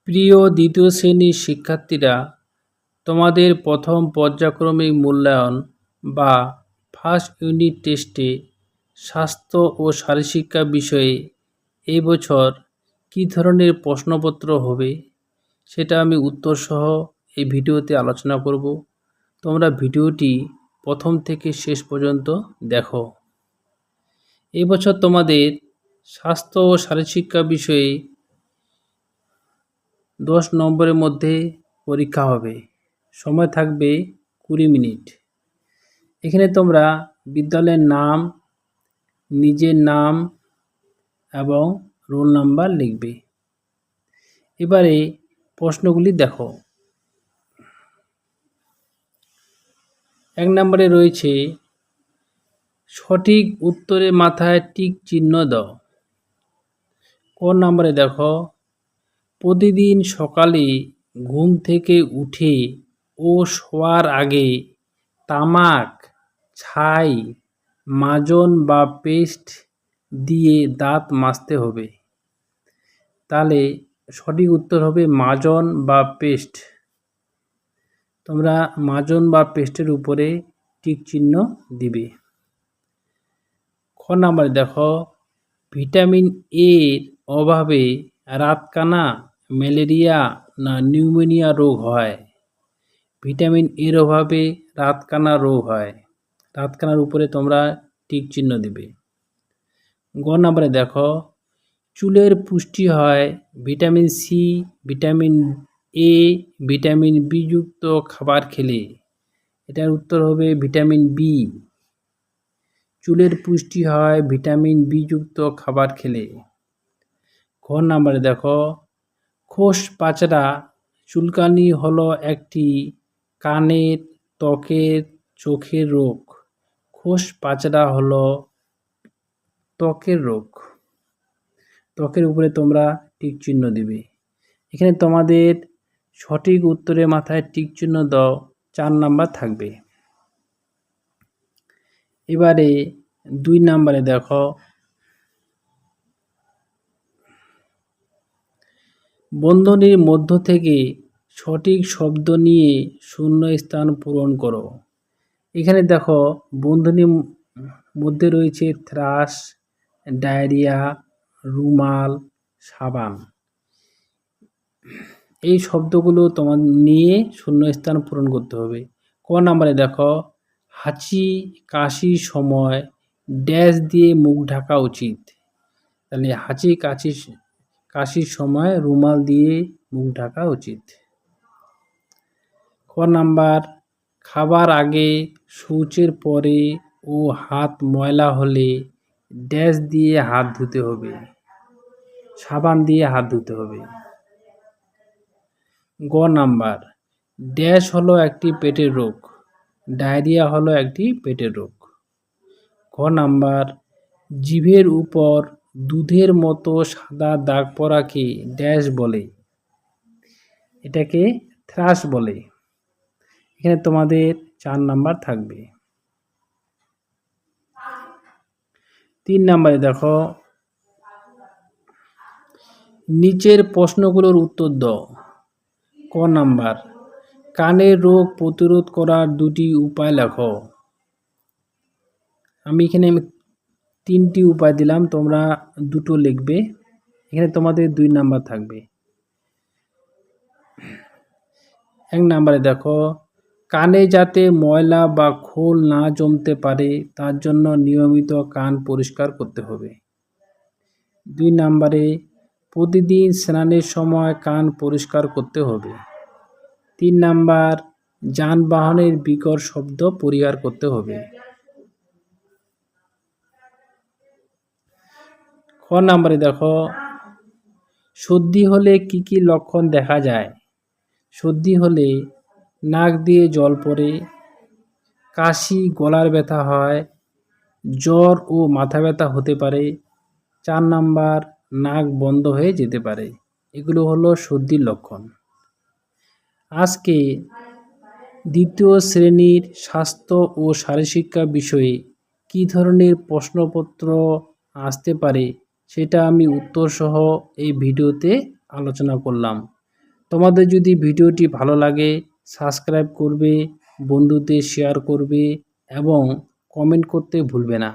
প্রিয় দ্বিতীয় শ্রেণীর শিক্ষার্থীরা, তোমাদের প্রথম পর্যায়ক্রমিক মূল্যায়ন বা ফার্স্ট ইউনিট টেস্টে স্বাস্থ্য ও শারীরশিক্ষা বিষয়ে এই বছর কী ধরনের প্রশ্নপত্র হবে সেটা আমি উত্তরসহ এই ভিডিওতে আলোচনা করব। তোমরা ভিডিওটি প্রথম থেকে শেষ পর্যন্ত দেখো। এই বছর তোমাদের স্বাস্থ্য ও শারীরশিক্ষা বিষয়ে 10 নম্বরের মধ্যে পরীক্ষা হবে। সময় থাকবে 20 মিনিট। এখানে তোমরা বিদ্যালয়ের নাম, নিজের নাম এবং রোল নাম্বার লিখবে। এবারে প্রশ্নগুলি দেখো। 1 নম্বরে রয়েছে সঠিক উত্তরের মাথায় টিক চিহ্ন দাও। ক নম্বরে দেখো, প্রতিদিন সকালে ঘুম থেকে উঠে ও শোয়ার আগে তামাক, ছাই, মাজন বা পেস্ট দিয়ে দাঁত মাজতে হবে। তাহলে সঠিক উত্তর হবে মাজন বা পেস্ট। তোমরা মাজন বা পেস্টের উপরে টিক চিহ্ন দিবে। খ নম্বরে দেখো, ভিটামিন এর অভাবে রাতকানা, ম্যালেরিয়া না নিউমোনিয়া রোগ হয়? ভিটামিন এর অভাবে রাতকানা রোগ হয়। রাতকানার উপরে তোমরা টিক চিহ্ন দিবে। গ নম্বরে দেখো, চুলের পুষ্টি হয় vitamin C, vitamin A, vitamin B যুক্ত খাবার খেলে। এটার উত্তর হবে ভিটামিন বি। চুলের পুষ্টি হয় ভিটামিন বি যুক্ত খাবার খেলে। খ নম্বরে দেখো, খোস পাচড়া চুলকানি হলো একটি কানের, ত্বকের, চোখের রোগ। খোস পাচড়া হলো ত্বকের রোগ। ত্বকের উপরে তোমরা টিক চিহ্ন দিবে। এখানে তোমাদের সঠিক উত্তরের মাথায় টিক চিহ্ন দাও 4 নাম্বার থাকবে। এবারে 2 নম্বরে দেখো, বন্ধনীর মধ্য থেকে সঠিক শব্দ নিয়ে শূন্য স্থান পূরণ করো। এখানে দেখো বন্ধনীর মধ্যে রয়েছে থ্রাশ, ডায়রিয়া, রুমাল, সাবান। এই শব্দগুলো তোমার নিয়ে শূন্যস্থান পূরণ করতে হবে। ক নম্বরে দেখো, হাঁচি কাশির সময় ড্যাশ দিয়ে মুখ ঢাকা উচিত। তাহলে হাঁচি কাশির সময় রুমাল দিয়ে মুখ ঢাকা উচিত। ক নাম্বার, খাবার আগে, শৌচের পরে ও হাত ময়লা হলে ড্যাশ দিয়ে হাত ধুতে হবে। সাবান দিয়ে হাত ধুতে হবে। গ নাম্বার, ড্যাশ হলো একটি পেটের রোগ, ডায়রিয়া হলো একটি পেটের রোগ। ঘ নাম্বার, জিভের উপর দুধের মতো সাদা দাগ পড়াকে ড্যাশ বলে? এটাকে থ্রাশ বলে। এখানে তোমাদের 4 নাম্বার থাকবে। 3 নাম্বারে দেখো, নিচের প্রশ্নগুলোর উত্তর দাও। ক নাম্বার, কানের রোগ প্রতিরোধ করার 2টি উপায় লেখো। আমি এখানে 3টি উপায় দিলাম, তোমরা 2টো লিখবে। এখানে তোমাদের 2 নাম্বার থাকবে। 1 নাম্বারে দেখো, কানে যাতে ময়লা বা খোল না জমতে পারে তার জন্য নিয়মিত কান পরিষ্কার করতে হবে। 2 নাম্বারে, প্রতিদিন স্নানের সময় কান পরিষ্কার করতে হবে। 3 নাম্বার, যানবাহনের বিকট শব্দ পরিহার করতে হবে। খ নাম্বারে দেখো, সর্দি হলে কি কি লক্ষণ দেখা যায়? সর্দি হলে নাক দিয়ে জল পড়ে, কাশি, গলার ব্যথা হয়, জ্বর ও মাথা ব্যথা হতে পারে। 4 নাম্বার, নাক বন্ধ হয়ে যেতে পারে। এগুলো হলো সর্দির লক্ষণ। আজকে দ্বিতীয় শ্রেণীর স্বাস্থ্য ও শারীরশিক্ষা বিষয়ে কী ধরনের প্রশ্নপত্র আসতে পারে সেটা আমি উত্তরসহ এই ভিডিওতে আলোচনা করলাম। তোমাদের যদি ভিডিওটি ভালো লাগে সাবস্ক্রাইব করবে, বন্ধুদের শেয়ার করবে এবং কমেন্ট করতে ভুলবে না।